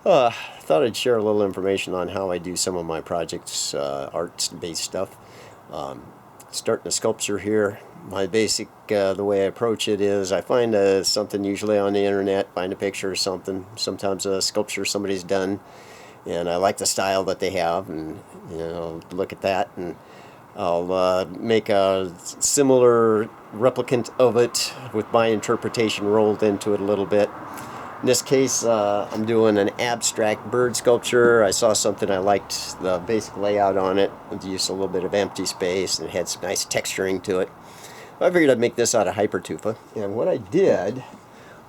Thought I'd share a little information on how I do some of my projects, arts-based stuff. Um, Starting a sculpture here. My basic, the way I approach it is I find something usually on the internet, find a picture or something, sometimes a sculpture somebody's done, and I like the style that they have, and look at that, and I'll make a similar replicant of it with my interpretation rolled into it a little bit. In this case, I'm doing an abstract bird sculpture. I saw something I liked, the basic layout on it, with the use of a little bit of empty space, and it had some nice texturing to it. I figured I'd make this out of Hypertufa. And what I did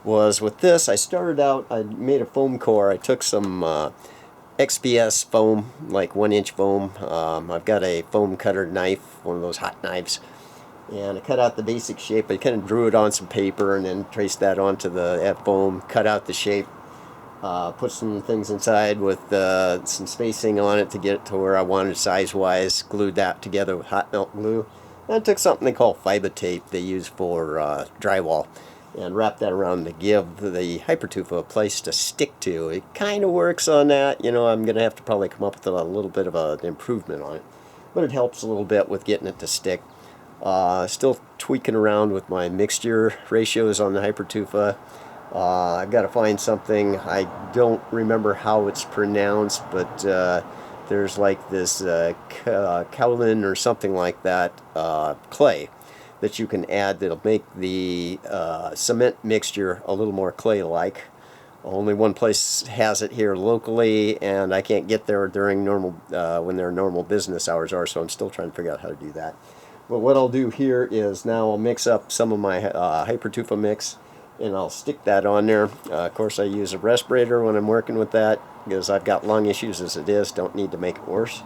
was, with this, I started out, I made a foam core. I took some XPS foam, like 1-inch foam. I've got a foam cutter knife, one of those hot knives. And I cut out the basic shape. I kind of drew it on some paper and then traced that onto the foam, cut out the shape, put some things inside with some spacing on it to get it to where I wanted size-wise, glued that together with hot melt glue. And I took something they call fiber tape they use for drywall and wrapped that around to give the Hypertufa a place to stick to. It kind of works on that. I'm going to have to probably come up with a little bit of an improvement on it. But it helps a little bit with getting it to stick. Still tweaking around with my mixture ratios on the Hypertufa. I've got to find something. I don't remember how it's pronounced, but there's like this kaolin or something like that clay that you can add that'll make the cement mixture a little more clay-like. Only one place has it here locally, and I can't get there during normal when their normal business hours are, so I'm still trying to figure out how to do that. But what I'll do here is now I'll mix up some of my Hypertufa mix, and I'll stick that on there. Of course, I use a respirator when I'm working with that because I've got lung issues as it is. Don't need to make it worse.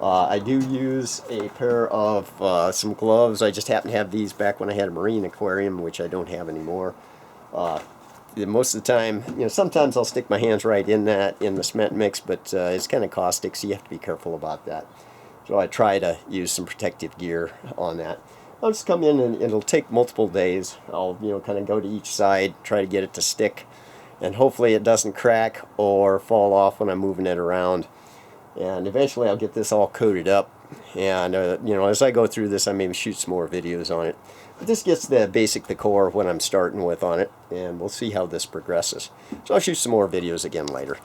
I do use a pair of some gloves. I just happen to have these back when I had a marine aquarium, which I don't have anymore. Most of the time, sometimes I'll stick my hands right in the cement mix, but it's kind of caustic, so you have to be careful about that. So I try to use some protective gear on that. I'll just come in and it'll take multiple days. I'll kind of go to each side, try to get it to stick, and hopefully it doesn't crack or fall off when I'm moving it around. And eventually I'll get this all coated up. And as I go through this, I may shoot some more videos on it. But this gets the core of what I'm starting with on it, and we'll see how this progresses. So I'll shoot some more videos again later.